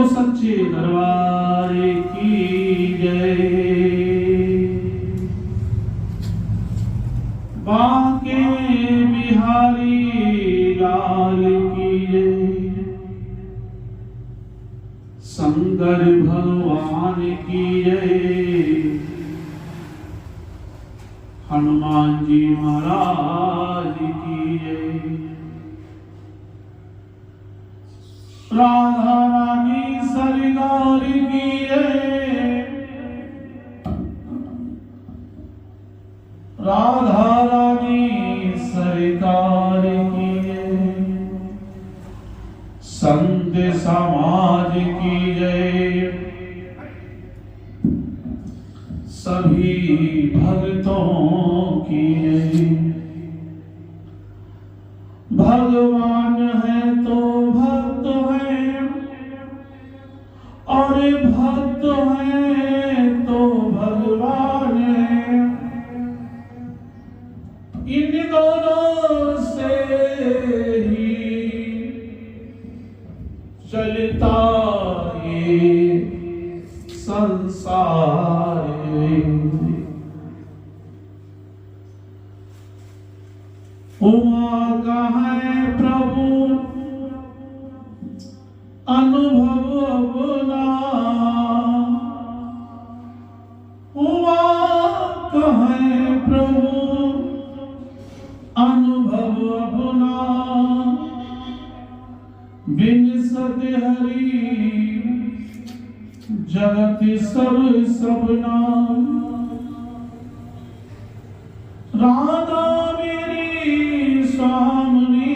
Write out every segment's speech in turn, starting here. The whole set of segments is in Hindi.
सच्चे दरबार की जय। बांके बिहारी लाल की जय। शंकर भगवान की जय। हनुमान जी महाराज की जय। राधा रानी सरकार की जय। राधा रानी सरकार की जय। संत समाज की जय। सभी भक्तों की जय। भगवान है तो भक्त है और भक्त है तो भगवान है। इन दोनों से ही चलता ये संसार। उमा का है प्रभु अनुभव अपना। उमा का है प्रभु अनुभव अपना। बिन सत हरि जगत सब सबना। राधा मेरी सामनी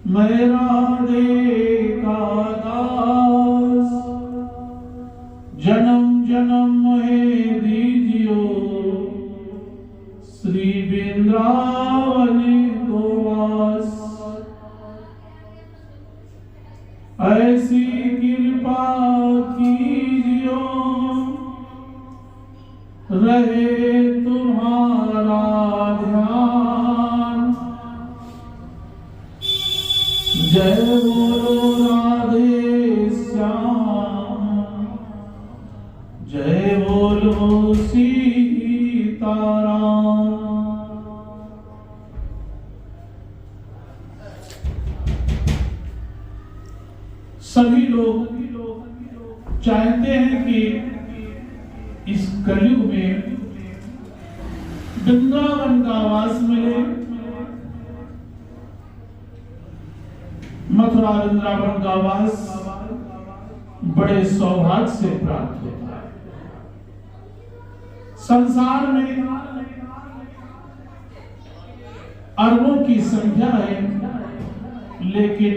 मेरा का दास। जन्म जन्म है दीजियो श्री वृंदावन को वास। ऐसी कृपा कीजियो रहे तुम्हारा ध्यान। जय बोलो राधे श्याम। जय बोलो सीताराम। सभी लोग चाहते हैं कि इस कलयुग में वृंदावन का वास मिले। मथुरा वृंदावन का वास बड़े सौभाग्य से प्राप्त होता है। संसार में अरबों की संख्या है, लेकिन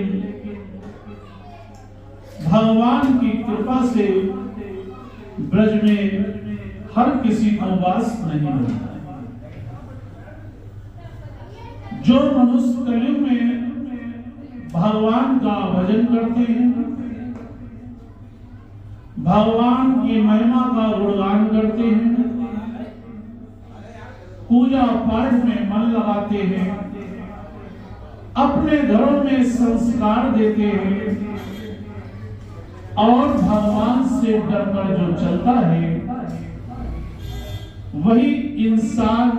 भगवान की कृपा से ब्रज में हर किसी को वास नहीं मिलता। जो मनुष्य कलयुग में भगवान का भजन करते हैं, भगवान की महिमा का गुणगान करते हैं, पूजा पाठ में मन लगाते हैं, अपने घरों में संस्कार देते हैं और भगवान से डरकर जो चलता है, वही इंसान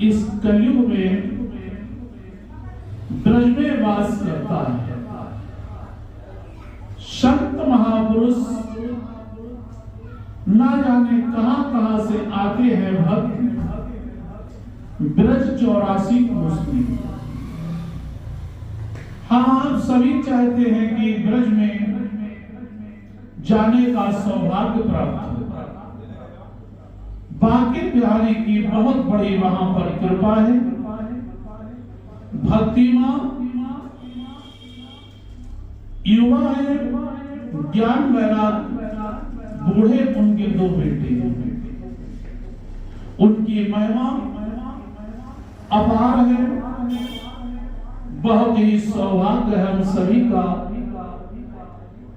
इस कलयुग में ब्रज में वास करता है। संत महापुरुष ना जाने कहां से आते हैं भक्त ब्रज 84 कोसनी। हाँ, आप सभी चाहते हैं कि ब्रज में जाने का सौभाग्य प्राप्त हो। बांके बिहारी की बहुत बड़ी वहां पर कृपा है। भक्ति मां युवा है, ज्ञान वैराग बूढ़े उनके 2 बेटे हैं। उनकी महिमा अपार है। बहुत ही सौभाग्य है हम सभी का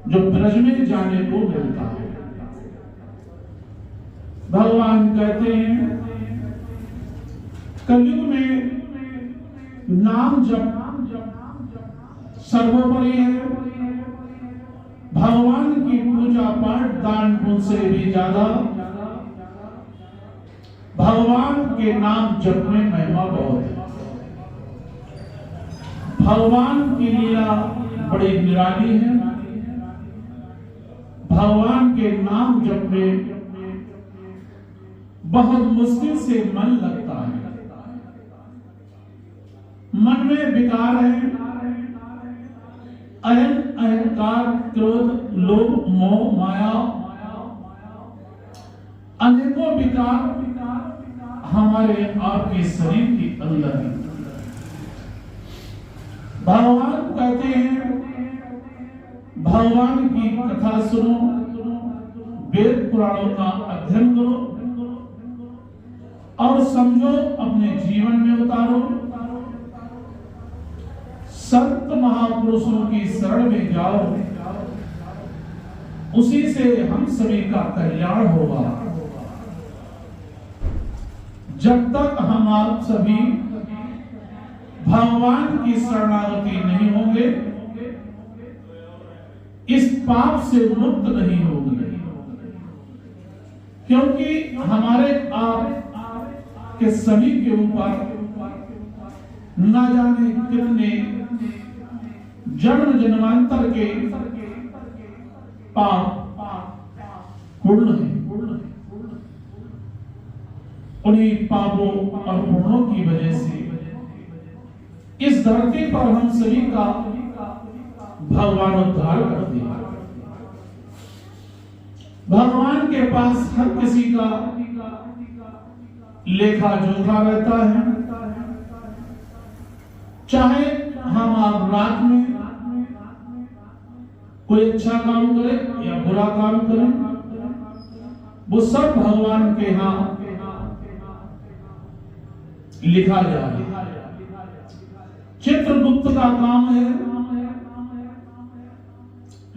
जो ब्रज में जाने को मिलता है। भगवान कहते हैं कलयुग में नाम जप सर्वोपरि है। दान पुण्य से भी ज्यादा भगवान के नाम जप में महिमा बहुत है। भगवान की लीला बड़ी निराली है। भगवान के नाम जप में बहुत मुश्किल से मन लगता है। मन में विकार है, अहंकार, क्रोध, लोभ, मोह, माया, अनेकों विकार हमारे आपके शरीर के अंदर है। भगवान कहते हैं भगवान की कथा सुनो, वेद पुराणों का अध्ययन करो और समझो, अपने जीवन में उतारो। संत महापुरुषों की शरण में जाओ, उसी से हम सभी का कल्याण होगा। जब तक हम आप सभी भगवान की शरणागति नहीं होंगे, इस पाप से मुक्त नहीं होंगे, क्योंकि हमारे आप के सभी के ऊपर न जाने कितने जन्म जन्मांतर के पाप पूर्ण हैं। उन्हीं पापों और पुण्यों की वजह से इस धरती पर हम सभी का भगवान उद्धार करते हैं। भगवान के पास हर किसी का लेखा जोखा रहता है। चाहे हम आप रात में कोई अच्छा काम करें या बुरा काम करें, वो सब भगवान के यहाँ लिखा जाए। चित्रगुप्त का काम है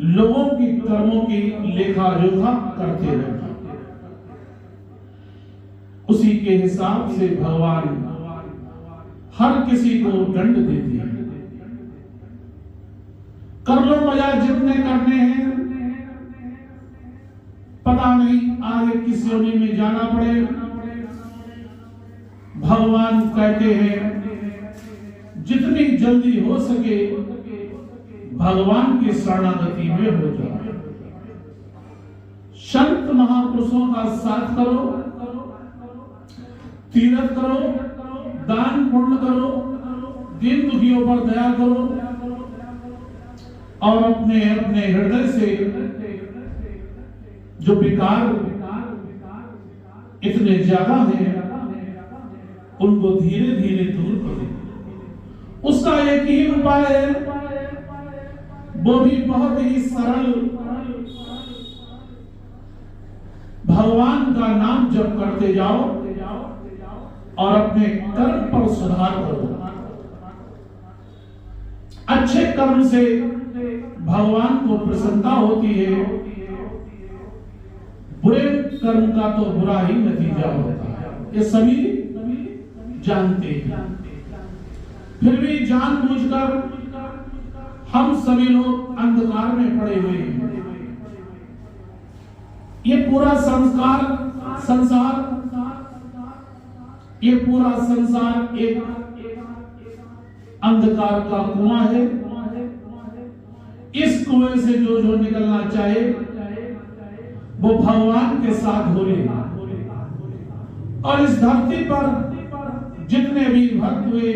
लोगों की कर्मों की लेखा जोखा करते रहना। उसी के हिसाब से भगवान हर किसी को दंड देते हैं। कर लो मजा जितने करने हैं, पता नहीं आगे किस योनि में जाना पड़े। भगवान कहते हैं जितनी जल्दी हो सके भगवान की शरणागति में हो जाओ। संत महापुरुषों का साथ करो, तीरथ करो, दान पुण्य करो, दीन दुखियों पर दया करो और अपने अपने हृदय से जो विकार इतने ज्यादा हैं उनको धीरे धीरे दूर करो। उसका एक ही उपाय है, वो भी बहुत ही सरल। भगवान का नाम जप करते जाओ और अपने कर्म पर सुधार करो। अच्छे कर्म से भगवान को प्रसन्नता होती है, बुरे कर्म का तो बुरा ही नतीजा होता है। ये सभी जानते हैं, फिर भी जानबूझकर हम सभी लोग अंधकार में पड़े हुए हैं। ये पूरा संसार एक अंधकार का कुआं है। इस कुएं से जो निकलना चाहे वो भगवान के साथ हो लेगा। और इस धरती पर जितने भी भक्त हुए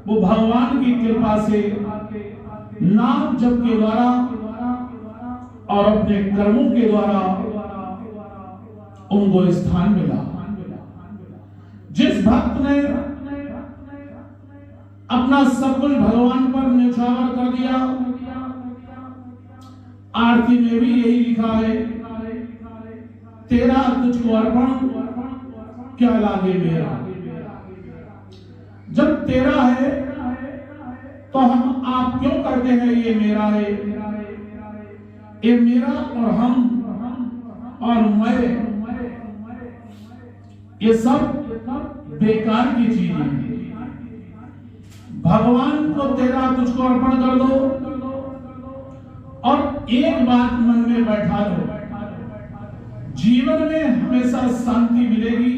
वो भगवान की कृपा से नाम जप के द्वारा और अपने कर्मों के द्वारा उनको स्थान मिला। जिस भक्त ने अपना सब कुछ भगवान पर न्यौछावर कर दिया, आरती में भी यही लिखा है, तेरा तुझको अर्पण क्या लागे मेरा। जब तेरा है तो हम आप क्यों कहते हैं ये मेरा है। ये मेरा और हम और मैं, ये सब बेकार की चीजें हैं। भगवान को तेरा तुझको अर्पण कर दो और एक बात मन में बैठा लो, जीवन में हमेशा शांति मिलेगी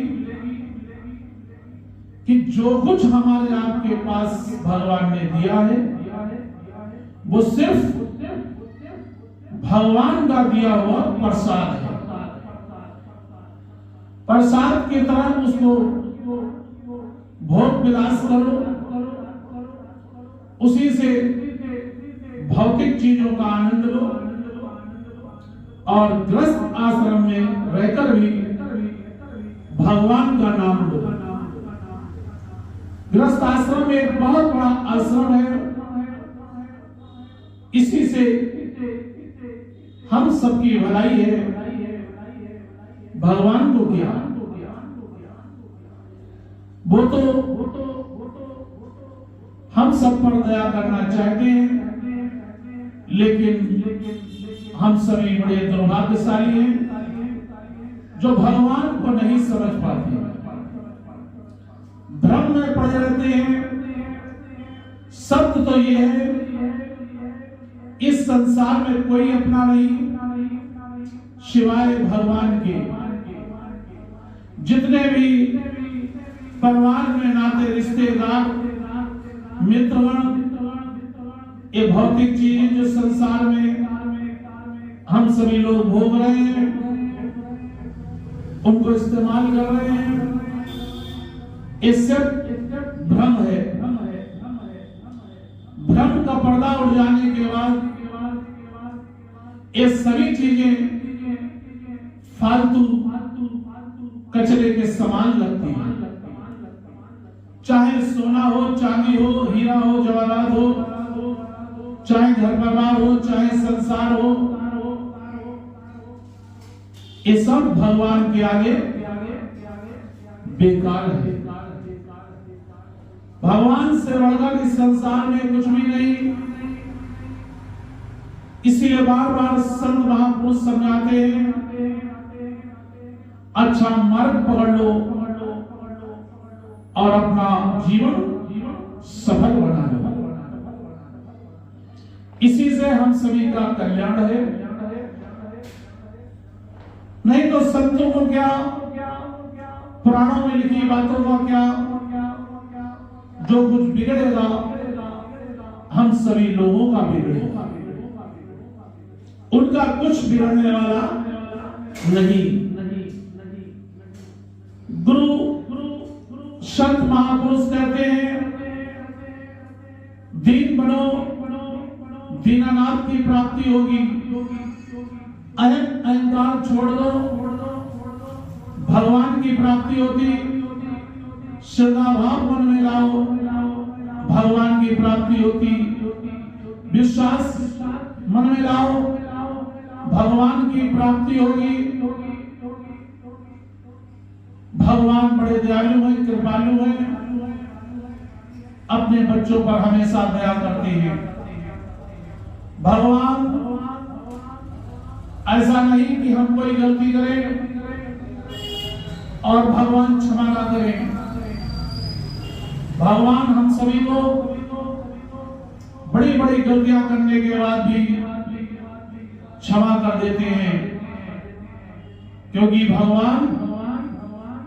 कि जो कुछ हमारे आपके पास भगवान ने दिया है वो सिर्फ भगवान का दिया हुआ प्रसाद है। प्रसाद की तरह उसको भोग विलास करो, उसी से भौतिक चीजों का आनंद लो और गृहस्थ आश्रम में रहकर भी भगवान का नाम लो। गृहस्थ आश्रम में एक बहुत बड़ा आश्रम है, इसी से हम सबकी भलाई है। भगवान को क्या, वो तो हम सब पर दया करना चाहते हैं, लेकिन हम सभी बड़े दुर्भाग्यशाली हैं जो भगवान को नहीं समझ पाते, भ्रम में पड़े रहते हैं। सत्य तो ये है, इस संसार में कोई अपना नहीं सिवाय भगवान के। जितने भी परिवार में नाते रिश्तेदार मित्रगण, ये भौतिक चीज जो संसार में हम सभी लोग भोग रहे हैं, उनको इस्तेमाल कर रहे हैं, इससे भ्रम है। भ्रम का पर्दा उठ जाने के बाद ये सभी चीजें फालतू कचरे के समान लगती हैं। चाहे सोना हो, चांदी हो, हीरा हो, जवाहरात हो, चाहे घर परिवार हो, चाहे संसार हो, ये सब भगवान के आगे बेकार है। भगवान से बढ़कर इस संसार में कुछ भी नहीं। इसीलिए बार बार संत महापुरुष समझाते हैं, अच्छा मार्ग पकड़ लो और अपना जीवन सफल बना लो। इसी से हम सभी का कल्याण है। नहीं तो संतों को क्या, पुराणों में लिखी बातों का क्या, जो कुछ बिगड़ेगा हम सभी लोगों का बिगड़ेगा, उनका कुछ बिगड़ने वाला नहीं। गुरु संत महापुरुष कहते हैं, दीन बनो, दीनानाथ की प्राप्ति होगी। अहंकार छोड़ दो, भगवान की प्राप्ति होती। श्रद्धा भाव मन में लाओ, भगवान की प्राप्ति होती। विश्वास मन में लाओ, भगवान की प्राप्ति होगी। भगवान बड़े दयालु हैं, कृपालु हैं, अपने बच्चों पर हमेशा दया करते हैं। भगवान ऐसा नहीं कि हम कोई गलती करें और भगवान क्षमा ना करें। भगवान हम सभी को बड़ी बड़ी गलतियां करने के बाद भी क्षमा कर देते हैं, क्योंकि भगवान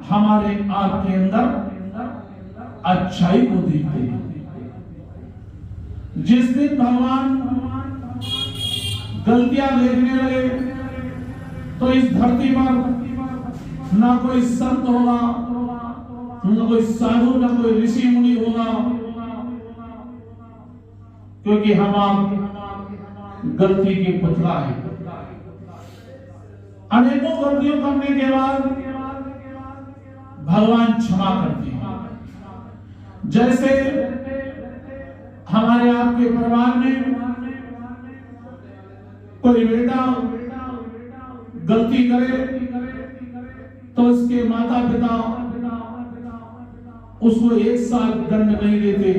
हमारे आपके अंदर अच्छाई को देखते हैं। जिस दिन भगवान गलतियां देखने लगे तो इस धरती पर ना कोई संत होगा, ना कोई साधु, ना कोई ऋषि मुनि होगा, क्योंकि हम आप गलती की पुतला है। अनेकों गलतियों करने के बाद भगवान क्षमा करते हैं। जैसे हमारे आपके परिवार में कोई बेटा गलती करे तो उसके माता पिता उसको एक साल दंड नहीं देते,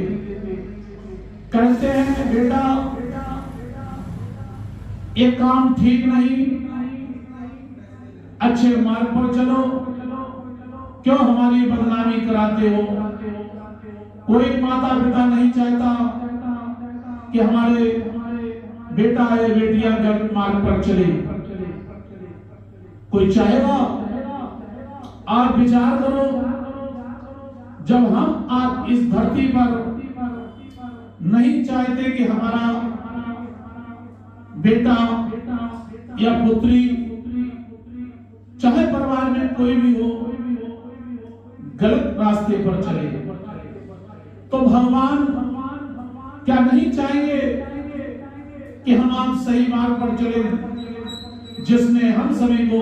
कहते हैं बेटा ये काम ठीक नहीं, अच्छे मार्ग पर चलो, क्यों हमारी बदनामी कराते हो। कोई माता पिता नहीं चाहता कि हमारे बेटा या बेटियां गलत मार्ग पर चले। कोई चाहेगा? आप विचार करो, जब हम आप इस धरती पर नहीं चाहते कि हमारा बेटा या पुत्री, चाहे परिवार में कोई भी हो, गलत रास्ते पर चले, तो भगवान क्या नहीं चाहेंगे कि हम आप सही मार्ग पर चले, जिसने हम सभी को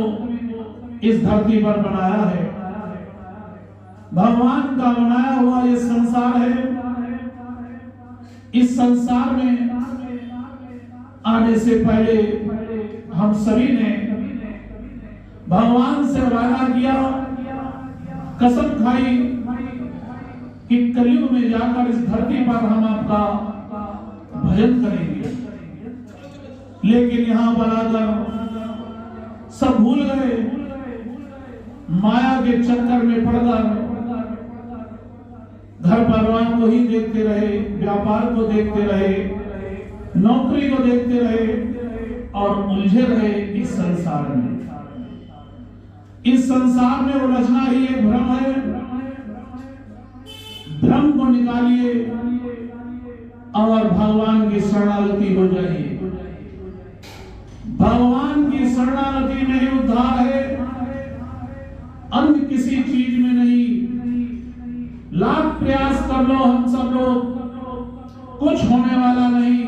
इस धरती पर बनाया है। भगवान का बनाया हुआ ये संसार है। इस संसार में आने से पहले हम सभी ने भगवान से वादा किया, कसम खाई कि कलयुग में जाकर इस धरती पर हम आपका भजन करेंगे। लेकिन यहां पर आकर सब भूल गए, माया के चक्कर में पड़कर घर परिवार को ही देखते रहे, व्यापार को देखते रहे, नौकरी को देखते रहे और उलझे रहे इस संसार में। इस संसार में उलझना ही एक भ्रम है। भ्रम को निकालिए और भगवान की शरणागति हो जाइए। भगवान की शरणागति में ही उद्धार है, अन्य किसी चीज में नहीं। लाख प्रयास कर लो हम सब लोग, कुछ होने वाला नहीं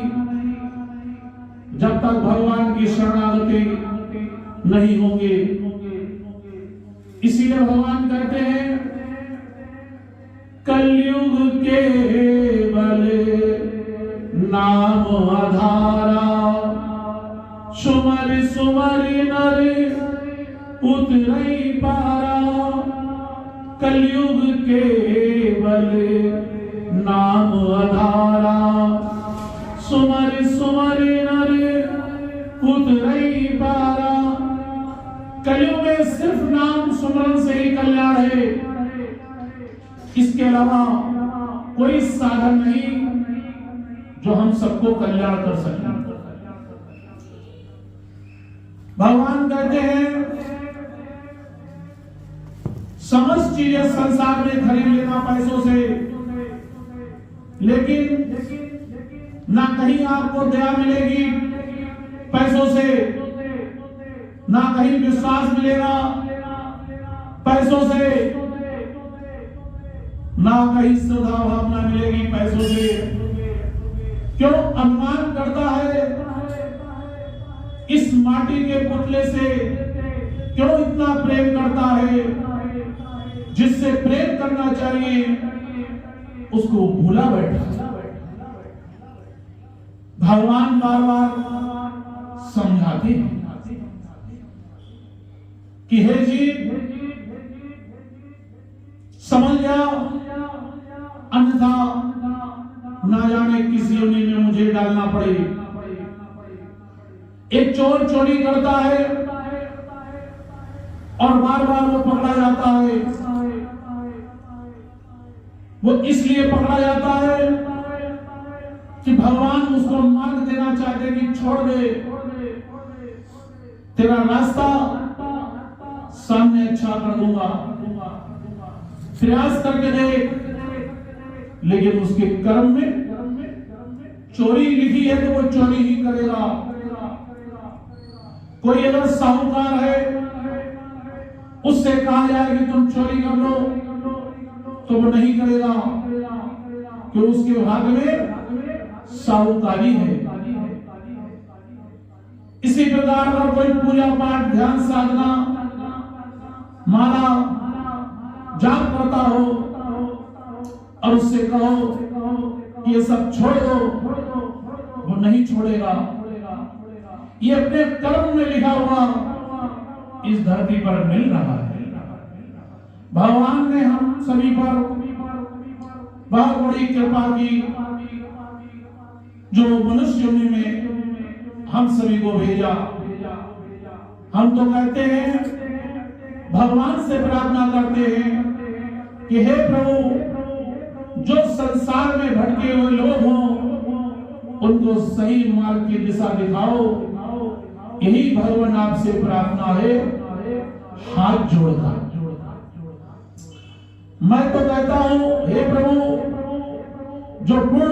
जब तक भगवान की शरणागति नहीं होगी। इसीलिए भगवान कहते हैं, कलयुग केवल नाम आधारा, सुमर सुमर नर उतरई पारा। कलयुग केवल नाम आधारा, सुमर सुमर नर उतरई पारा। कलयुग में सिर्फ नाम सुमरन से ही कल्याण है, इसके अलावा कोई साधन नहीं जो हम सबको कल्याण कर सके। भगवान कहते हैं, समस्त चीजें संसार में खरीद लेना पैसों से, लेकिन ना कहीं आपको दया मिलेगी पैसों से, ना कहीं विश्वास मिलेगा पैसों से, ना कहीं श्रद्धा भावना मिलेगी पैसों से। क्यों अपमान करता है इस माटी के पुतले से? क्यों इतना प्रेम करता है? जिससे प्रेम करना चाहिए उसको भूला बैठा। भगवान बार बार समझाते हैं कि हे जीव, समझ जाओ, अन्यथा ना जाने किस योनि में मुझे डालना पड़े। एक चोर चोरी करता है और बार बार वो पकड़ा जाता है। वो इसलिए पकड़ा जाता है कि भगवान उसको मार्ग देना चाहते कि छोड़ दे, तेरा रास्ता सामने अच्छा कर दूंगा, प्रयास करके देख। लेकिन उसके कर्म में चोरी लिखी है तो वो चोरी ही करेगा। कोई अगर साहूकार है, उससे कहा जाए कि तुम चोरी कर लो तो वो नहीं करेगा, कि उसके भाग में साहूकारी है। इसी प्रकार का कोई पूजा पाठ, ध्यान साधना, माला जाप करता हो और उससे कहो कि ये सब छोड़ दो, वो नहीं छोड़ेगा। ये अपने कर्म में लिखा हुआ इस धरती पर मिल रहा है। भगवान ने हम सभी पर बहुत बड़ी कृपा की, जो मनुष्य योनि में हम सभी को भेजा। हम तो कहते हैं, भगवान से प्रार्थना करते हैं कि हे प्रभु, जो संसार में भटके हुए लोग हों उनको सही मार्ग की दिशा दिखाओ। यही भगवान आपसे प्रार्थना है। हाथ जोड़कर मैं तो कहता हूं, हे प्रभु, जो गुण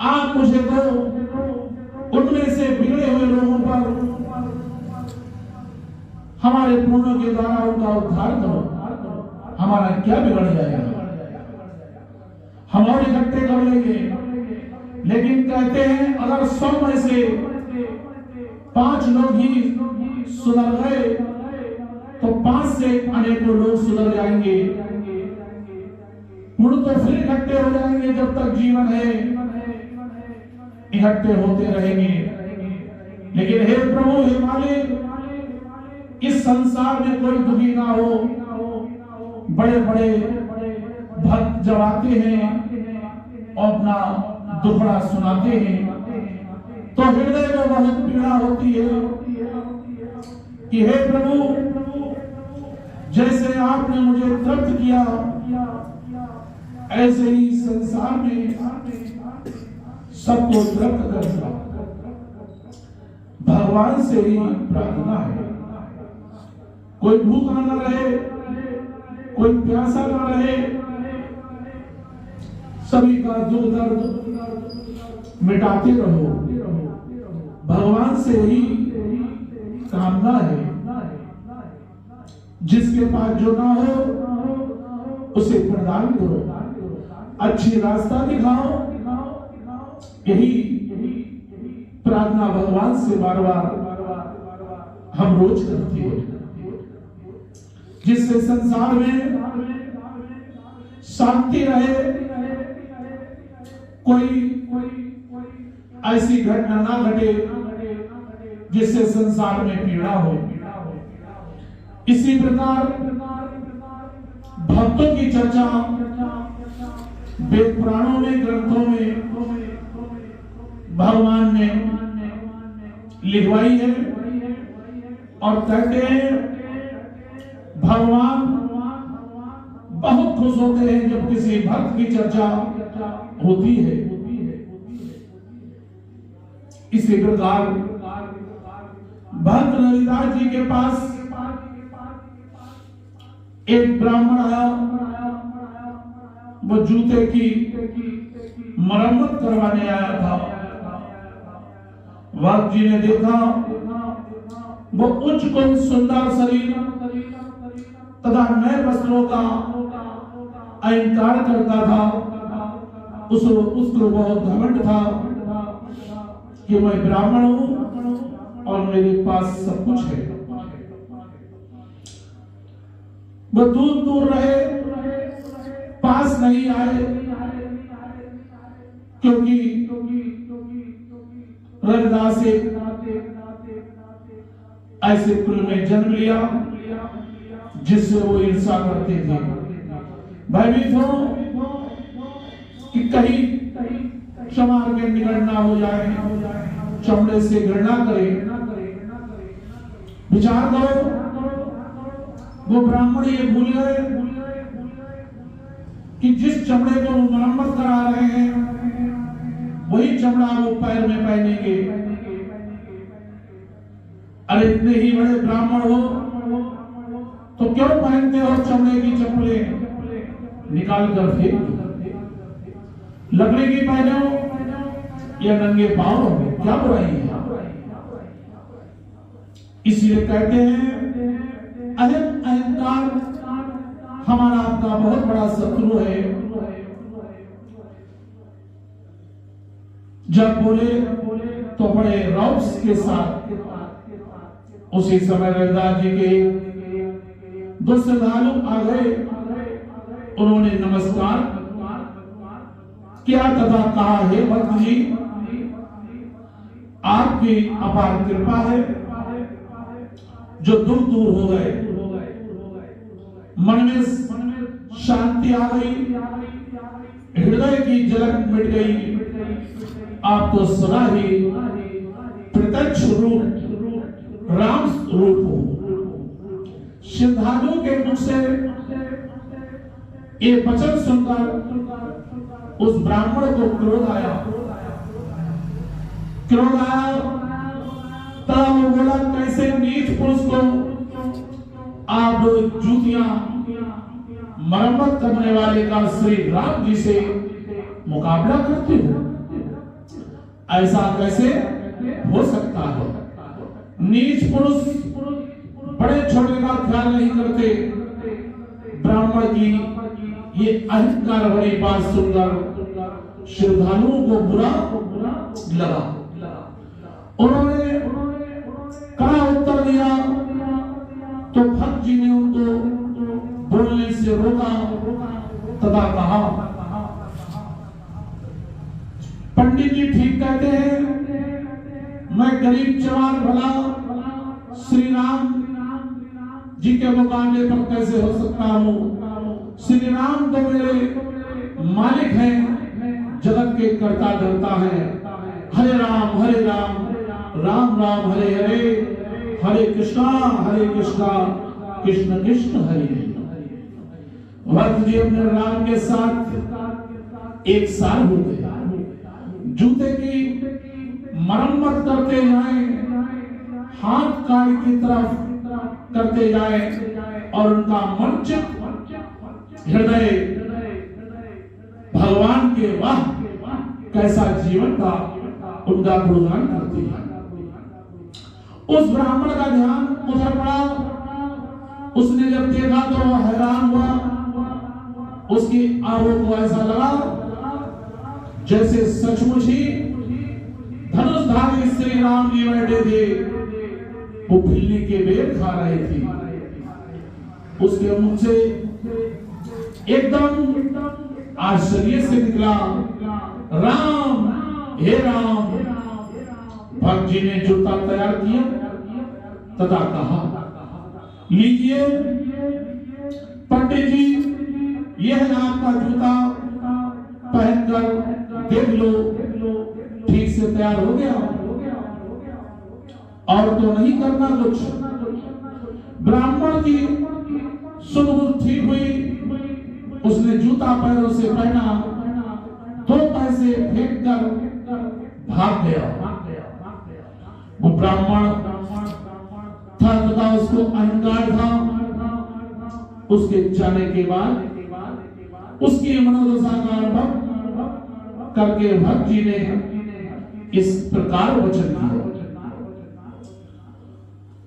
आप मुझे दो, उनमें से बिगड़े हुए लोगों पर हमारे पुण्यों के द्वारा उनका उद्धार करो। हमारा क्या बिगड़ जाएगा, हम और इकट्ठे कर लेंगे। लेकिन कहते हैं अगर 100 में से 5 लोग ही सुधर गए तो 5 से अनेकों लोग सुधर जाएंगे। पुण्य तो फिर इकट्ठे हो जाएंगे, जब तक जीवन है इकट्ठे होते रहेंगे। लेकिन हे प्रभु, हे मालिक, इस संसार में कोई दुखी ना हो। बड़े बड़े भक्त जब आते हैं और अपना दुखड़ा सुनाते हैं तो हृदय को बहुत पीड़ा होती है कि हे प्रभु, जैसे आपने मुझे तृप्त किया, ऐसे ही संसार में सबको तृप्त कर दिया। भगवान से ही प्रार्थना है। कोई भूखा न रहे, कोई प्यासा न रहे, सभी का दुख दर्द मिटाते रहो। भगवान से ही कामना है। जिसके पास जो ना हो उसे प्रदान करो, अच्छी रास्ता दिखाओ। यही प्रार्थना भगवान से बार बार हम रोज करते हैं, जिससे संसार में शांति रहे, कोई ऐसी घटना ना घटे जिससे संसार में पीड़ा हो। इसी प्रकार भक्तों की चर्चा वेद पुराणों में, ग्रंथों में भगवान ने लिखवाई है और कहते हैं भगवान बहुत खुश होते हैं जब किसी भक्त की चर्चा होती है। इसी प्रकार भक्त नरिदास जी के पास एक ब्राह्मण आया, वो जूते की मरम्मत करवाने आया था। भक्त जी ने देखा वो उच्च कुल सुंदर शरीर तथा नए वस्त्रों का अहंकार करता था। उसको बहुत घमंड था कि मैं ब्राह्मण हूं और मेरे पास सब कुछ है। वो दूर दूर रहे, पास नहीं आए, क्योंकि रविदास ऐसे कुल में जन्म लिया जिससे वो ईर्षा करते थे। भयभीत हो कि कहीं समार के निकट ना हो जाए, चमड़े से घृणा करे। विचार करो, वो ब्राह्मण ये भूल गए कि जिस चमड़े को वो मरम्मत करा रहे हैं वही चमड़ा वो पैर में पहनेंगे। अरे इतने ही बड़े ब्राह्मण हो तो क्यों पहनते हो चमड़े की चप्पलें? निकाल कर फेंक दो। लकड़ी की पहने हो या नंगे पांव हो, क्या बुराई है? इसलिए कहते हैं अहंकार हमारा आपका बहुत बड़ा शत्रु है। जब बोले तो बड़े रौस के साथ। उसी समय रविदास जी के दो श्रद्धालु आ गए, उन्होंने नमस्कार किया तथा कहा, हे भक्त जी, आपकी अपार कृपा है जो दुख दूर हो गए, मन में शांति आ गई, हृदय की जलन मिट गई। आप तो सदा ही प्रत्यक्ष रूप राम रूप हो। श्रद्धालुओं के मुख से ये वचन सुनकर उस ब्राह्मण को क्रोध आया। तब वो बोला, कैसे नीच पुरुष को आप जूतियां मरम्मत करने वाले का श्री राम जी से मुकाबला करते हो? ऐसा कैसे हो सकता है? नीच पुरुष बड़े छोटे का ख्याल नहीं करते। ब्राह्मण की ये अहंकार भरी बात सुनकर श्रद्धालुओं को बुरा लगा। उन्होंने कड़ा उत्तर दिया तो भक्त जी ने उनको बोलने से रोका तथा कहा, पंडित जी ठीक कहते हैं, मैं गरीब जवान भला श्री राम जी के मुकाबले पर कैसे हो सकता हूँ? श्री राम तो मेरे मालिक हैं, जगत के कर्ता धर्ता है। हरे राम राम राम हरे हरे, हरे कृष्णा कृष्ण कृष्ण हरे हरे। भक्त जी अपने राम के साथ 1 साल हो गए। जूते की मरम्मत करते जाएं, हाथ कान की तरफ करते जाएं और उनका मन चित्त हृदय भगवान के वाह कैसा जीवन का उनका गुणगान करती है। उस ब्राह्मण का ध्यान उधर पड़ा। उसने जब देखा तो वह हैरान हुआ। उसकी आंखों को ऐसा लगा जैसे सचमुच ही धनुषधारी श्री राम जी बैठे थे, वो बिल्ली के बेर खा रहे थे। उसके मुंह से एकदम आश्चर्य से निकला, राम हे राम। भक्त जी ने जूता तैयार किया तथा कहा, लीजिए पंडित जी, यह है आपका जूता, पहनकर देख लो ठीक से तैयार हो गया और तो नहीं करना कुछ। ब्राह्मण की सुध ठीक हुई। उसने जूता पैरों से पहना, 2 पैसे फेंक कर भाग गया। वो ब्राह्मण था तथा उसको अहंकार था। उसके जाने के बाद उसकी मनोदशा का अनुभव करके भक्त जी ने इस प्रकार वचन किया,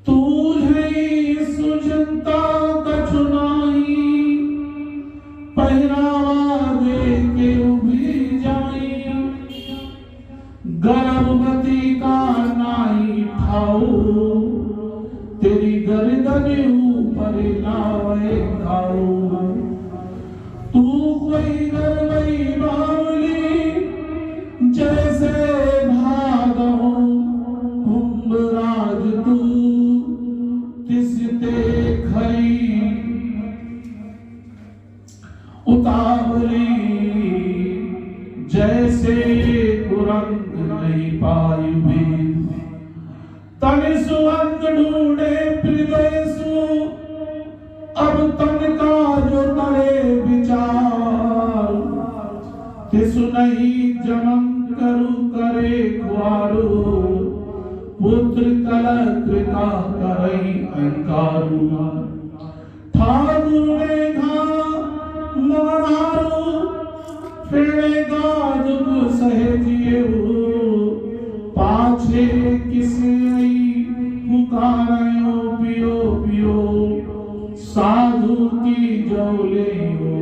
तुझे सुजनता कछु नाही, पहरावा दे के उभी जाई, गर्भवती का नाई ठाऊ, तेरी गर्दन ऊपर लावे खाऊ। तू कोई गरबई बावली, जैसे भागो कुंभराज तू, तिसते खरी उतावली, जैसे कुरंग नहीं पाई भी। तन सुअंग ढूंढे हृदयसु, अब तन का जो करे विचार, तिसु नहीं जमन करु करे ख्वारू, पुत्र कलत्र का करई अहंकारू। ठाकुर ने घा मारू, फेरेगा दुख सहेजिएहु, पाछे किसे पुकारो पियो पियो, साधु की जौले हो।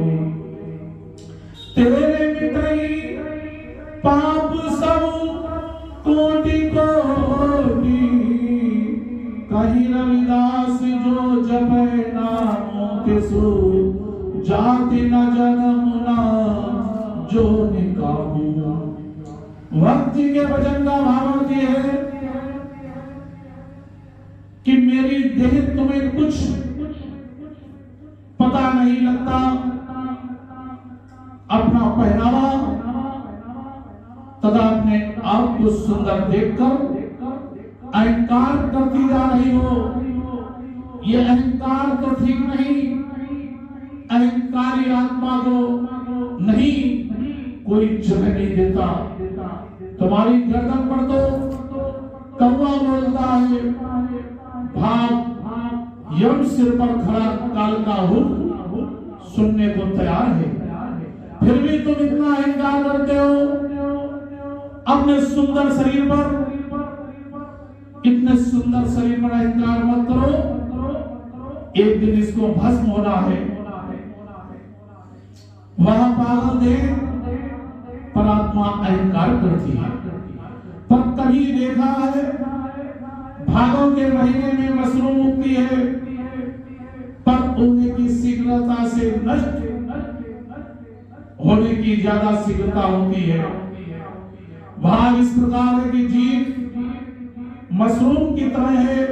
तेरे मिटई पाप सब कोटि कोटि, कहीं रविदास जो जपे नामों तिसु, जाति न जन्म न जो निकाहू। भक्त जी के वचन का भाव ये है कि मेरी देह तुम्हें कुछ पता नहीं लगता। अपना पहनावा तथा अपने आप को सुंदर देखकर अहंकार करती जा रही हो। यह अहंकार तो ठीक नहीं। अहंकारी आत्मा को नहीं कोई जगह नहीं देता। तुम्हारी गर्दन पर तो कौवा बोलता है, भाग यम सिर पर खड़ा काल का हुक्म सुनने को तैयार है, फिर भी तुम इतना अहंकार करते हो। अपने सुंदर शरीर पर, इतने सुंदर शरीर पर अहंकार मत करो, एक दिन इसको भस्म होना है। वह पागल देह परात्मा अहंकार करती है। पर कभी देखा है भादों के महीने में मशरूम उगती है, पर उगने की शीघ्रता से नष्ट होने की ज्यादा शीघ्रता होती है। भाव इस प्रकार है कि जीव मशरूम की तरह है,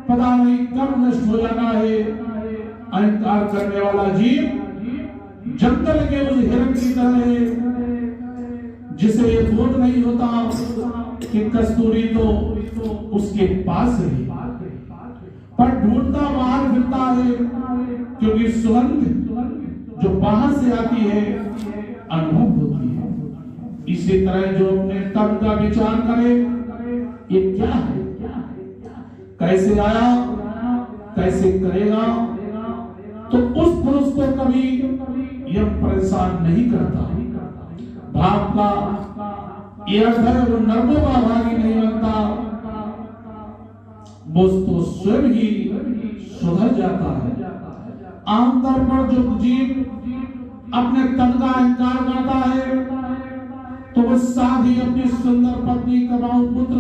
पता नहीं कब नष्ट हो जाना है। अहंकार करने वाला जीव जंगल के उस हिरण की तरह है, जिसे ये बोध नहीं होता कि कस्तूरी तो उसके पास है, पर ढूंढता बाहर फिरता है, क्योंकि सुगंध जो बाहर से आती है अनुभव होती है। इसी तरह जो अपने तन का विचार करे, ये क्या है, कैसे आया, कैसे करेगा, तो उस पुरुष को कभी यह परेशान नहीं करता। भाव का ये अर्थ है वो नर्मों का भागी नहीं बनता, वो तो स्वयं ही सुधर जाता है। आमतौर पर जो जीव अपने तन का अहंकार करता है, तो वो साथ ही अपनी सुंदर पत्नी, कमाऊ पुत्र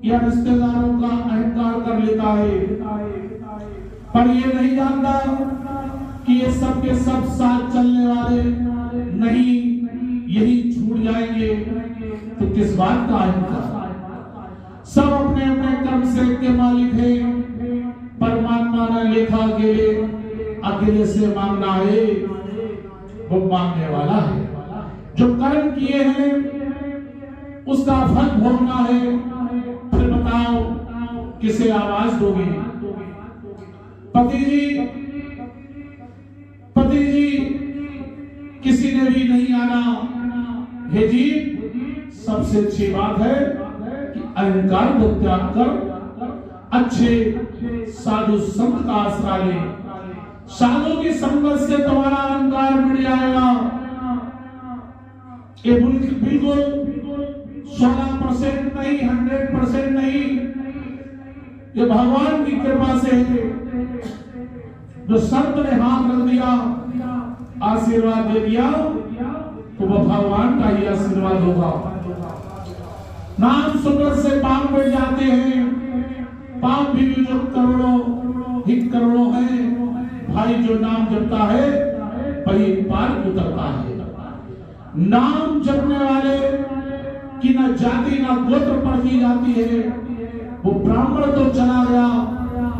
या रिश्तेदारों का अहंकार कर लेता है, पर ये नहीं जानता कि ये सब के सब साथ चलने वाले नहीं, यही छूट जाएंगे तो किस बात का अहंकार। सब अपने अपने कर्म से के मालिक हैं। परमात्मा ने लेखा अकेले से मांगना है, वो मांगने वाला है। जो कर्म किए हैं उसका फल भोगना है। फिर बताओ किसे आवाज दोगे? पति जी किसी ने भी नहीं आना। हे जी, सबसे अच्छी बात है कि अहंकार को त्याग कर अच्छे साधु संत का आसरा ले। साधु की संगत से तुम्हारा अहंकार मिट जाएगा। ये बिल्कुल 16% नहीं, 100% नहीं, ये भगवान की कृपा से है। जो संत ने हाथ रख दिया, आशीर्वाद दे दिया, तो वह भगवान का ही आशीर्वाद होगा। नाम सुनने से पाप मिट जाते हैं। पाप भी जो करोड़ों हैं, भाई जो नाम जपता है वही पार उतरता है। नाम जपने वाले की न जाति न गोत्र पढ़ी जाती है। वो ब्राह्मण तो चला गया,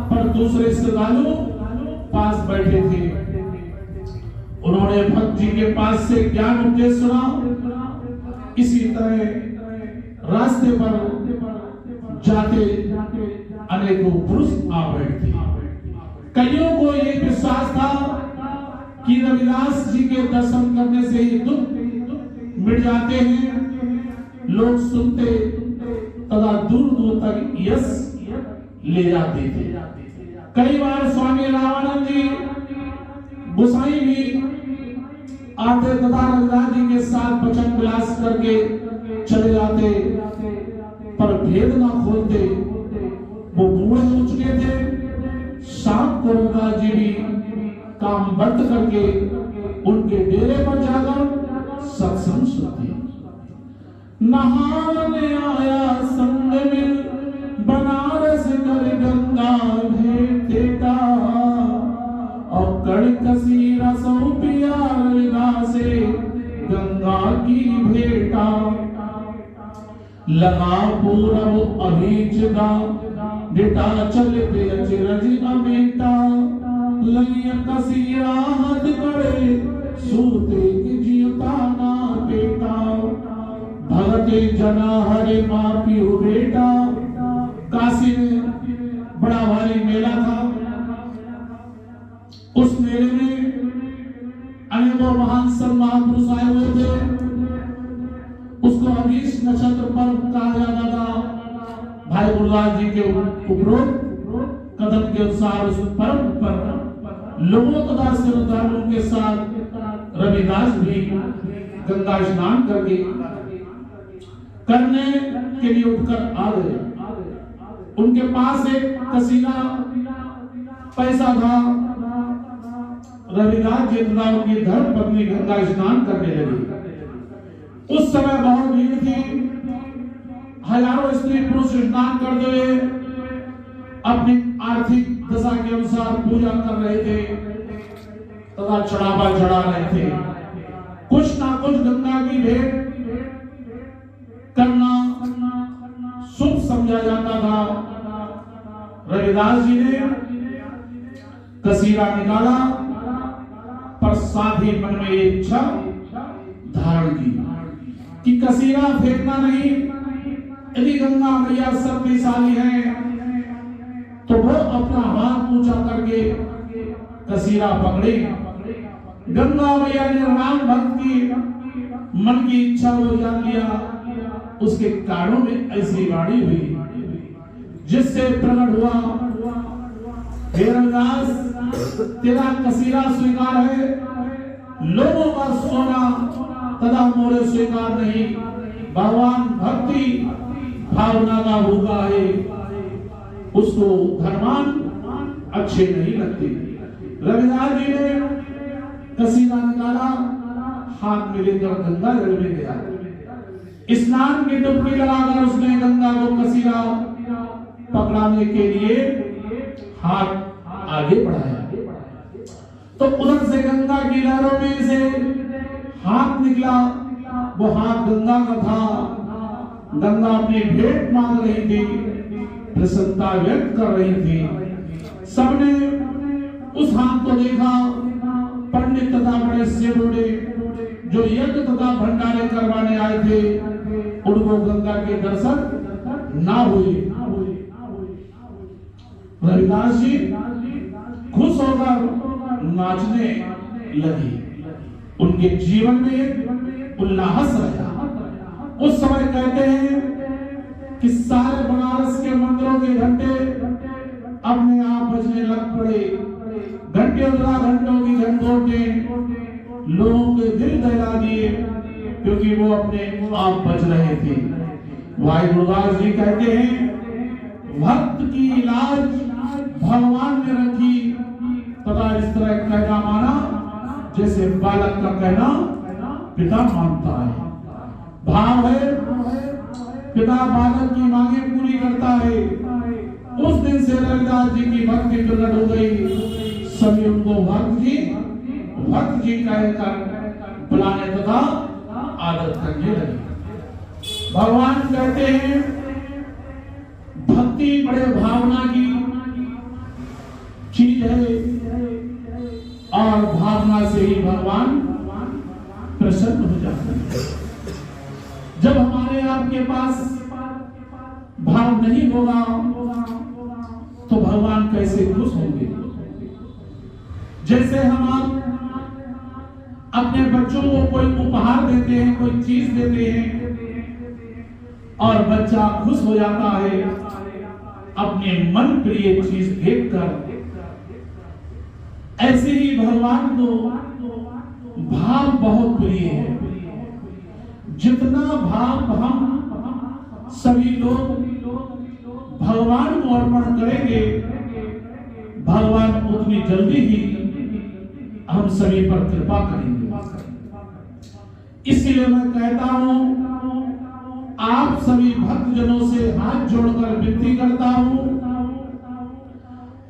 पर दूसरे श्रद्धालु पास बैठे थे। उन्होंने भक्त जी के पास से ज्ञान उपदेश सुना। इसी तरह रास्ते पर जाते अनेकों पुरुष आ बैठे। कईयों को यह विश्वास था कि रविदास जी के दर्शन करने से ही दुख मिट जाते हैं। लोग सुनते तथा दूर दूर तक यश ले जाते थे। कई बार स्वामी रामानंद जी गोसाई भी आते तथा रविदास जी के साथ वचन विलास करके चले जाते, पर भेद ना खोलते। वो बूढ़े हो चुके थे। शाम को रविदास जी भी काम बंद करके उनके डेरे पर जाकर सत्संग सुनते। नहाने आया संग मिल बनारस कर गंगा भेंटेटा, और कड़कसी रसों पिया रविदास से गंगा की भेंटा। लगा पूरब अभीचगा बेटा चलते अचरज अमेटा, लैया कसीरा हाथ करे सूते की जीवता ना बेटा। भगते जना हरे माँ पियो बेटा। काशी में बड़ा भारी मेला था। उस मेले में अनेकों महान संत महापुरुष आए हुए थे। उसको अभीष नक्षत्र पर कहा जाता था। भाई गुरुदास जी के उपरोक्त कदम के अनुसार उस पर्व पर लोगों तथा श्रद्धालुओं के साथ रविदास भी गंगा स्नान करने के लिए उठकर आ गए। उनके पास एक कसीना पैसा था। रविदास जी तथा उनकी धर्म पत्नी गंगा स्नान करने लगी। उस समय बहुत भीड़ थी। हजारों स्त्री पुरुष स्नान करते हुए अपनी आर्थिक दशा के अनुसार पूजा कर रहे थे तथा चढ़ावा चढ़ा रहे थे। कुछ ना कुछ गंगा की भेंट करना शुभ समझा जाता था। रविदास जी ने कसीरा निकाला, पर साथ ही मन में एक इच्छा धारण की कि कसीरा फेंकना नहीं। यदि गंगा मैया शक्तिशाली है तो वो अपना हाथ ऊंचा करके कसीरा पकड़े। गंगा मैया ने राम भक्त की मन की इच्छा को जान लिया। उसके कानों में ऐसी वाणी हुई जिससे प्रकट हुआ, हे रविदास, तेरा कसीरा स्वीकार है, लोगों का सोना तथा मोरे स्वीकार नहीं। भगवान भक्ति भावना का भूखा है, उसको धर्मान अच्छे नहीं लगते। रविदास जी ने कसीरा निकाला, हाथ में लेकर गंगा जल में गया। स्नान की डुबकी लगाकर उसने गंगा को कसीरा पकड़ाने के लिए हाथ आगे बढ़ाया तो उधर से गंगा की लहरों में से हाथ निकला। वो हाथ गंगा का था। गंगा अपनी भेंट मांग रही थी, प्रसन्नता व्यक्त कर रही थी। सबने उस हाथ को देखा। पंडित तथा बड़े से बूढ़े जो यज्ञ तथा भंडारे करवाने आए थे, उनको गंगा के दर्शन ना हुए। रविदास जी खुश होकर नाचने लगी। उनके जीवन में उल्लास रहा। उस समय कहते हैं कि सारे बनारस के मंदिरों के घंटे अपने आप बजने लग पड़े। घंटे घंटों की घंटों लोगों के दिल दहला दिए, क्योंकि वो अपने आप बज रहे थे। भाई गुरदास जी कहते हैं, भक्त की इलाज भगवान ने रखी तथा इस तरह कहना माना जैसे बालक का कहना पिता मानता है। भाव है, पिता बालक की मांगे पूरी करता है। उस दिन से रविदास जी की भक्ति प्रकट हो गई। सभी उनको भक्त जी कहकर बुलाने तथा आदत करने लगे। भगवान कहते हैं, भक्ति बड़े भावना की चीज है और भावना से ही भगवान प्रसन्न हो जाते हैं। जब हमारे आपके पास भाव नहीं होगा तो भगवान कैसे खुश होंगे। जैसे हम अपने बच्चों को कोई उपहार देते हैं, कोई चीज देते हैं और बच्चा खुश हो जाता है अपने मन प्रिय चीज देखकर, ऐसे ही भगवान को भाव बहुत प्रिय है। जितना भाव हम सभी लोग भगवान को अर्पण करेंगे, भगवान उतनी जल्दी ही हम सभी पर कृपा करेंगे। इसलिए मैं कहता हूं, आप सभी भक्तजनों से हाथ जोड़कर विनती करता हूं,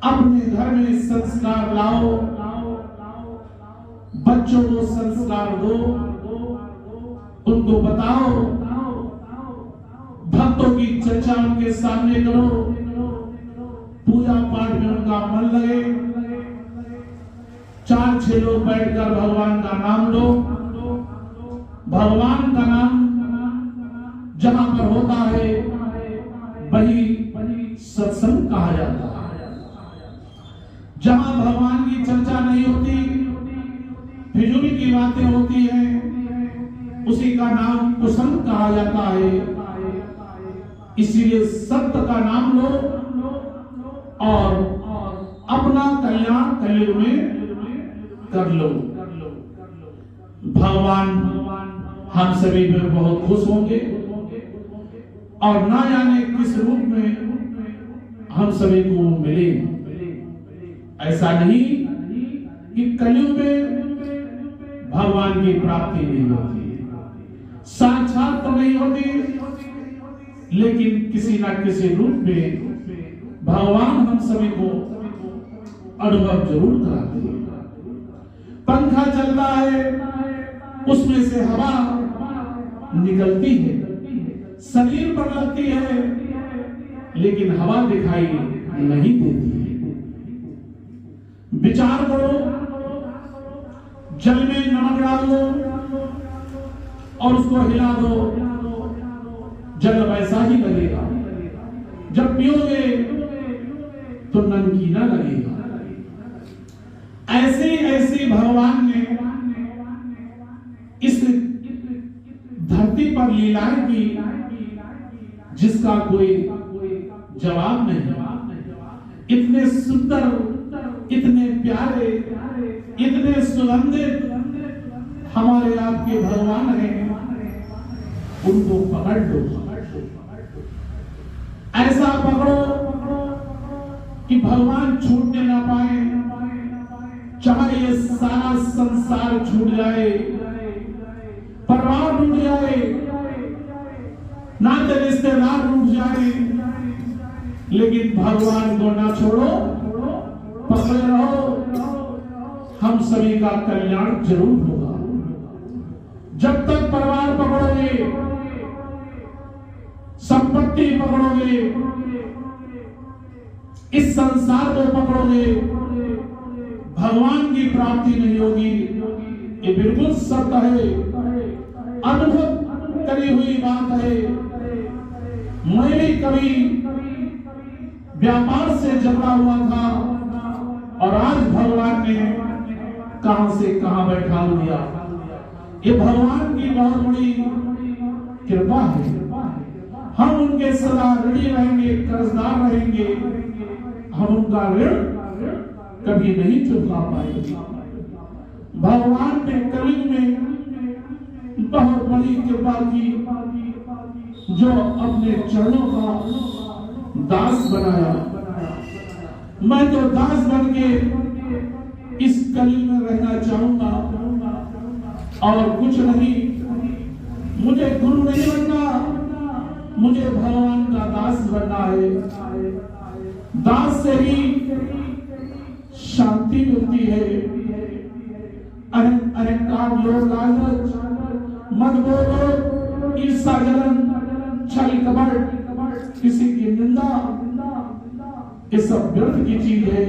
अपने घर में संस्कार लाओ, बच्चों को संस्कार दो, उनको बताओ, भक्तों की चर्चा उनके सामने करो, पूजा पाठ में उनका मन लगे। 4-6 लोग बैठकर भगवान का नाम लो। भगवान का नाम जहां पर होता है वही सत्संग कहा जाता है। जहां भगवान की चर्चा नहीं होती, फिजूल की बातें होती हैं, उसी का नाम कुसंग कहा जाता है। इसीलिए सत्य का नाम लो और अपना कल्याण कलयुग में कर लो। भगवान हम सभी पे बहुत खुश होंगे और ना जाने किस रूप में हम सभी को मिले। ऐसा नहीं कि कलयुग में भगवान की प्राप्ति नहीं होती, साक्षात तो नहीं होती, लेकिन किसी ना किसी रूप में भगवान हम सभी को अनुभव जरूर कराते हैं। पंखा चलता है, उसमें से हवा निकलती है, शरीर पर लगती है, लेकिन हवा दिखाई नहीं देती है। विचार करो, जल में नमक डाल दो और उसको हिला दो, जल वैसा ही लगेगा। जब पियोगे तो नमकीना लगेगा। ऐसे ऐसे भगवान ने इस धरती पर लीलाएं की जिसका कोई जवाब नहीं। इतने सुंदर, इतने प्यारे, इतने सुगंधित हमारे आपके भगवान हैं, उनको पकड़ लो। ऐसा पकड़ो कि भगवान छूटने ना पाए, चाहे ये सारा संसार छूट जाए, परिवार टूट जाए, नाते रिश्तेदार टूट जाए, लेकिन भगवान को ना छोड़ो, पकड़े रहो। हम सभी का कल्याण जरूर होगा। जब तक परिवार पकड़ोगे, संपत्ति पकड़ोगे, इस संसार को पकड़ोगे, भगवान की प्राप्ति नहीं होगी। ये बिल्कुल सत्य है, अनुभव करी हुई बात है। मैं भी कभी व्यापार से झगड़ा हुआ था और आज भगवान ने कहां से कहां बैठा दिया। ये भगवान की बहुत बड़ी कृपा है। हम उनके सदा ऋणी रहेंगे, कर्जदार रहेंगे, हम उनका ऋण कभी नहीं चुका पाएंगे। भगवान ने कलयुग में बहुत बड़ी कृपा की, जो अपने चरणों का दास बनाया। मैं तो दास बन के इस कलयुग में रहना चाहूंगा और कुछ नहीं। मुझे गुरु नहीं बनना, मुझे भगवान का दास बनना है। दास से ही शांति मिलती है। अहंकार, लोभ, लालच, मद, मोह, ईर्ष्या, जलन, छल, कपट, किसी की निंदा, ये सब व्यर्थ की चीज है।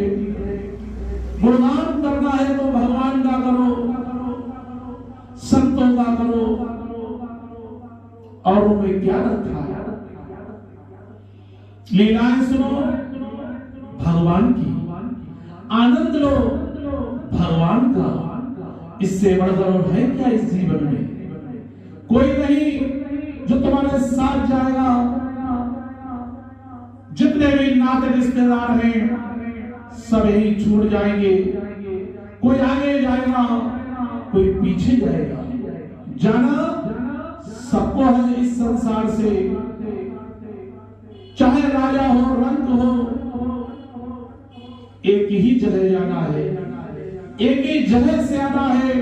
गुणगान करना है तो भगवान का करो, संतों का करो, और उनमें क्या रखा है। लीलाएं सुनो भगवान की, आनंद लो भगवान का। इससे बढ़कर और है क्या इस जीवन में? कोई नहीं जो तुम्हारे साथ जाएगा। जितने भी नाते रिश्तेदार हैं सब ही छूट जाएंगे। कोई आगे जाएगा, कोई पीछे जाएगा। जाना सबको है इस संसार से, चाहे राजा हो, रंक हो, एक ही जगह जाना है, एक ही जगह से आना है।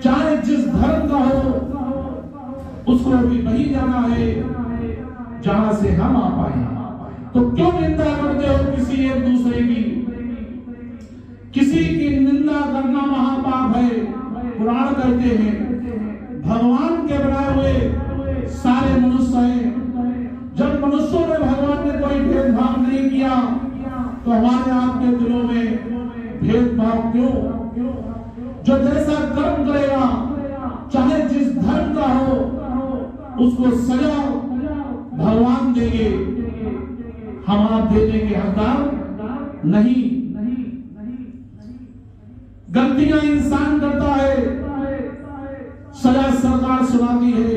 चाहे जिस धर्म का हो, उसको भी वही जाना है जहां से हम आ पाए। तो क्यों निंदा करते हो किसी एक दूसरे की? किसी की निंदा करना महापाप है। पुराण कहते हैं भगवान के बनाए हुए सारे मनुष्य हैं। जब मनुष्यों में भगवान ने कोई भेदभाव नहीं किया तो हमारे आपके दिलों में भेदभाव क्यों? जो जैसा कर्म करेगा, चाहे जिस धर्म का हो, उसको सजा भगवान देंगे। हम आप देने के हकदार नहीं। गलतियां इंसान करता है, सजा सरकार सुनाती है।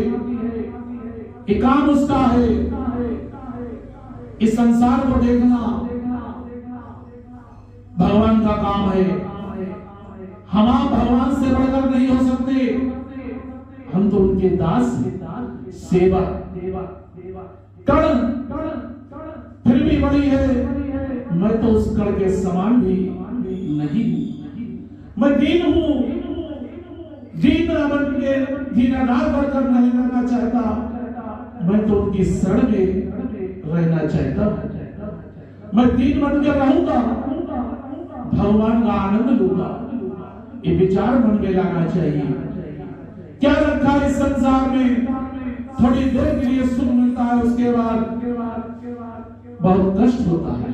ये काम उसका है। इस संसार को देखना, भगवान का काम है। हम आप भगवान से बढ़कर नहीं हो सकते, हम तो उनके दास हैं। सेवा कण फिर भी बड़ी है, मैं तो उस कण के समान भी नहीं हूं। मैं दीन हूं, दीन बन के दीनानाथ बनकर नहीं रहना चाहता, मैं तो उनकी शरण में रहना चाहता हूं। मैं दीन बन के रहूंगा, भगवान का आनंद लूंगा। ये विचार मन में लाना चाहिए। क्या रखा है इस संसार में? थोड़ी देर के लिए सुख मिलता है, उसके बाद बहुत कष्ट होता है।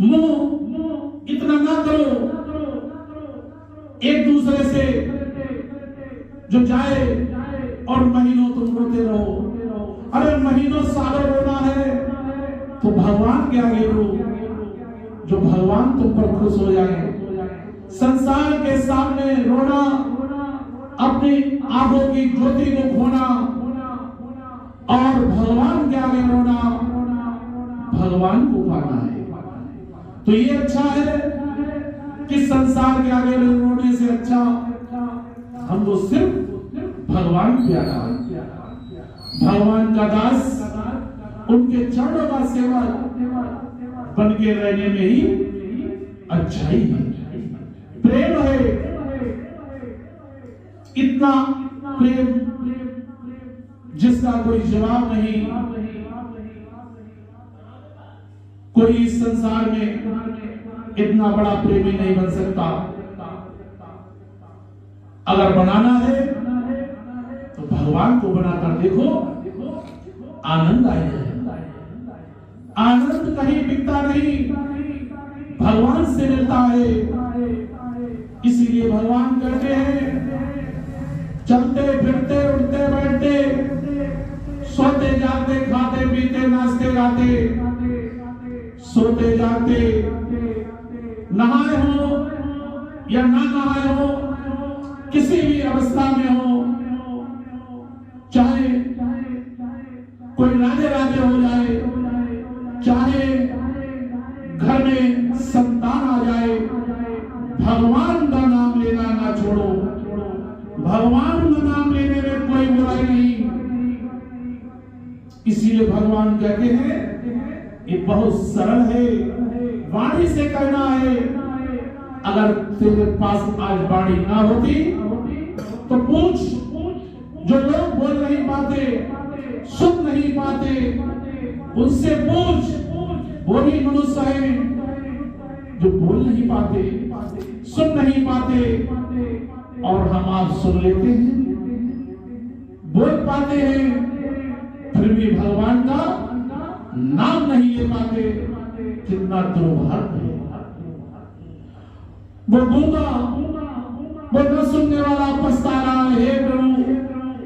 मुंह इतना ना करो एक दूसरे से जो जाए और महीनों तुम रोते रहो। अरे महीनों सालों रोना है तो भगवान के आगे रो, जो भगवान तुम पर खुश हो जाए। संसार के सामने रोना, अपनी आंखों की ज्योति को खोना, और भगवान के आगे रोना, भगवान को पाना है। तो ये अच्छा है कि संसार के आगे रोने से अच्छा हमको सिर्फ भगवान प्यारा, भगवान का दास, उनके चरणों का सेवक बन के रहने में ही अच्छाई है, प्रेम है। इतना प्रेम जिसका कोई जवाब नहीं। कोई इस संसार में इतना बड़ा प्रेमी नहीं बन सकता। अगर बनाना है तो भगवान को बनाकर देखो, आनंद आएगा। आनंद कहीं बिकता नहीं, भगवान से मिलता है। इसीलिए भगवान कहते हैं, चलते फिरते उठते बैठते, सोते जागते, खाते पीते, नाचते गाते, सोते जागते, नहाए हो या ना नहाए हो, किसी भी अवस्था में हो, चाहे कोई राजे राजे हो जाए, चाहे घर में संतान आ जाए, भगवान का नाम लेना ना छोड़ो। भगवान का नाम लेने में कोई बुराई नहीं। इसीलिए भगवान कहते हैं ये बहुत सरल है, वाणी से कहना है। अगर तेरे पास आज वाणी ना होती तो पूछ, जो लोग बोल नहीं पाते, सुन नहीं पाते, उनसे पूछ। वो भी मनुष्य है जो बोल नहीं पाते, सुन नहीं पाते, और हम आप सुन लेते हैं, बोल पाते हैं, फिर भी भगवान का नाम नहीं ले पाते। कितना दुर्भाग्य है। वो गूंगा, वो न सुनने वाला पछता रहा है, हे प्रभु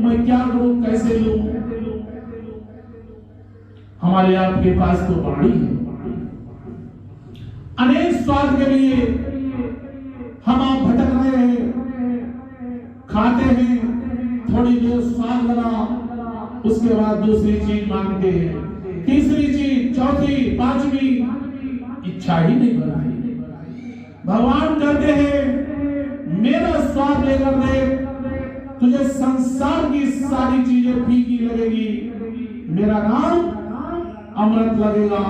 मैं क्या करूं, कैसे लूं। हमारे आपके पास तो वाणी है। अनेक स्वाद के लिए हम आप भटक रहे हैं, खाते हैं, थोड़ी देर स्वाद लगा, उसके बाद दूसरी चीज मांगते हैं, तीसरी चीज, चौथी, पांचवी, इच्छा ही नहीं बनाई। भगवान कहते हैं मेरा स्वाद लेकर दे, तुझे संसार की सारी चीजें फीकी लगेगी, मेरा नाम अमृत लगेगा।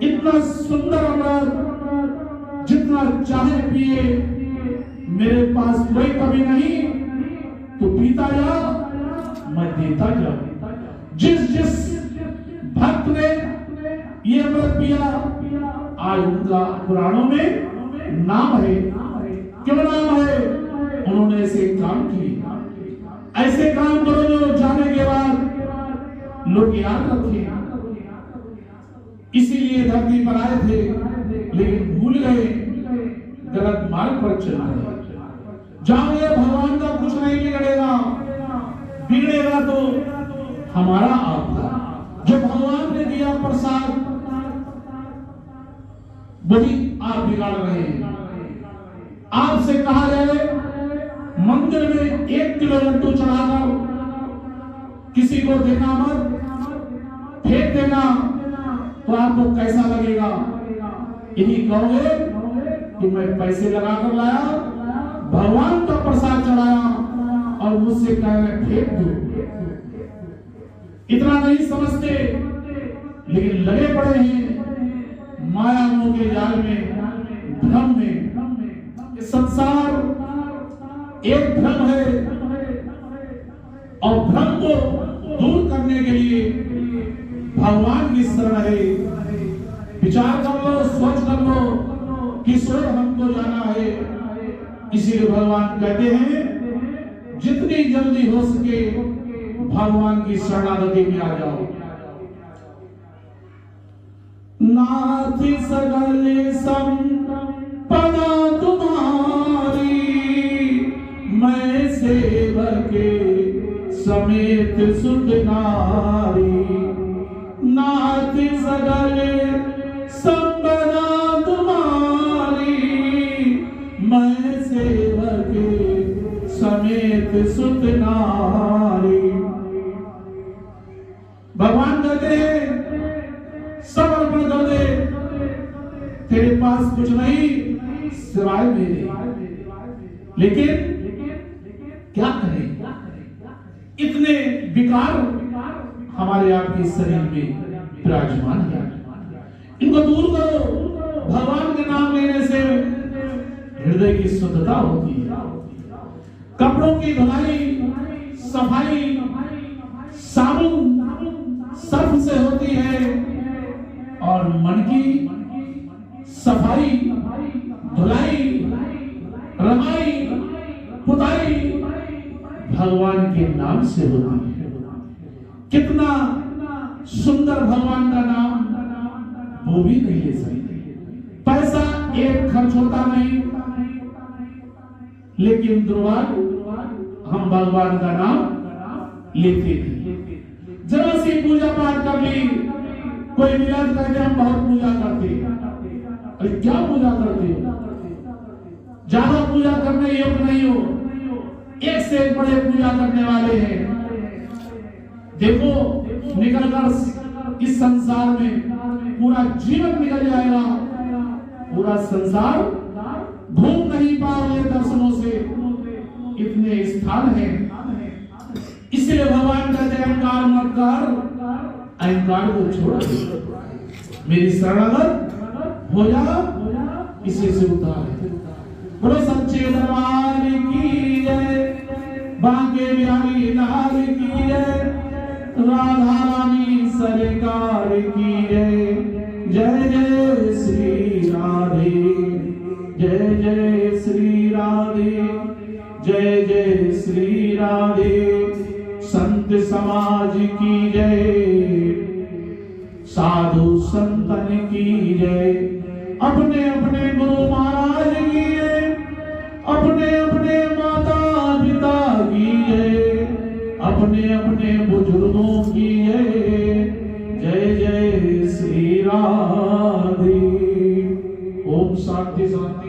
इतना सुंदर अमृत जितना चाहे पिए, मेरे पास कोई कमी नहीं, तो पीता जा, मैं देता जाऊं। जिस जिस भक्त ने ये अमृत पिया, आज उनका पुराणों में नाम है। क्यों नाम है? उन्होंने ऐसे काम किए। ऐसे काम करो जो जाने के बाद लोग याद रखें। इसीलिए धरती पर आए थे, लेकिन भूल गए, गलत मार्ग पर चल रहे। जाओगे भगवान का कुछ नहीं बिगड़ेगा, बिगड़ेगा तो हमारा आपका। जो भगवान ने दिया प्रसाद वही आप बिगाड़ रहे हैं। आपसे कहा जाए मंदिर में 1 किलो लड्डू चढ़ाकर किसी को देना मत, फेंक देना, तो आपको कैसा लगेगा? यही कहोगे कि मैं पैसे लगा कर लाया, भगवान का प्रसाद चढ़ाया और मुझसे कह फेंक दो। इतना नहीं समझते, लेकिन लगे पड़े हैं माया मोह के जाल में, भ्रम में। ये संसार एक भ्रम है और भ्रम को दूर करने के लिए भगवान की शरण है। विचार कर लो, सोच कर लो कि ईश्वर हमको जाना है। इसीलिए भगवान कहते हैं जितनी जल्दी हो सके भगवान की शरणागति में आ जाओ। नाथ सगल संपदा तुम्हारी, मैं सेवक समेत सुध नारी। नाथ सगल संपदा तुम्हारी, मैं सेवक समेत सुध नारी। भगवान कहते हैं सब अर्पण कर दे, तेरे पास कुछ नहीं सिवाय मेरे। लेकिन क्या करें, इतने विकार हमारे आपके शरीर में विराजमान है। इनको दूर करो। भगवान के नाम लेने से हृदय की शुद्धता होती है, कपड़ों की धुलाई सफाई साबुन सर्फ से होती है, और मन की सफाई धुलाई रमाई पुताई भगवान के नाम से होती है। कितना सुंदर भगवान का नाम, वो भी नहीं ले सकते। पैसा एक खर्च होता नहीं, लेकिन दुर्भाग्य हम भगवान का नाम लेते थे। जरा सी पूजा पाठ कर ली, कोई मिलाद करके हम बहुत पूजा करते हैं। अरे क्या पूजा करते हो, ज्यादा पूजा करने योग्य नहीं हो, एक से एक बड़े पूजा करने वाले हैं। देखो निकलकर इस संसार में पूरा जीवन निकल जाएगा, पूरा संसार घूम नहीं पाओगे दर्शनों से, इतने स्थान हैं। इसलिए भगवान कहते हैं अहंकार मत कर, अहंकार को छोड़ दे, मेरी शरणागत हो जा, इसी से उद्धार है। बोलो सच्चे दरबार की जय, बांके बिहारी लाल की जय, राधा रानी सरकार की जय। जय जय श्री राधे, जय जय श्री राधे, जय जय श्री राधे। संत समाज की जय, साधु संतन की जय, अपने अपने गुरु महाराज की जय, अपने अपने माता पिता की जय, अपने अपने बुजुर्गों की जय। जय जय श्री राधे। ओम शांति शांति।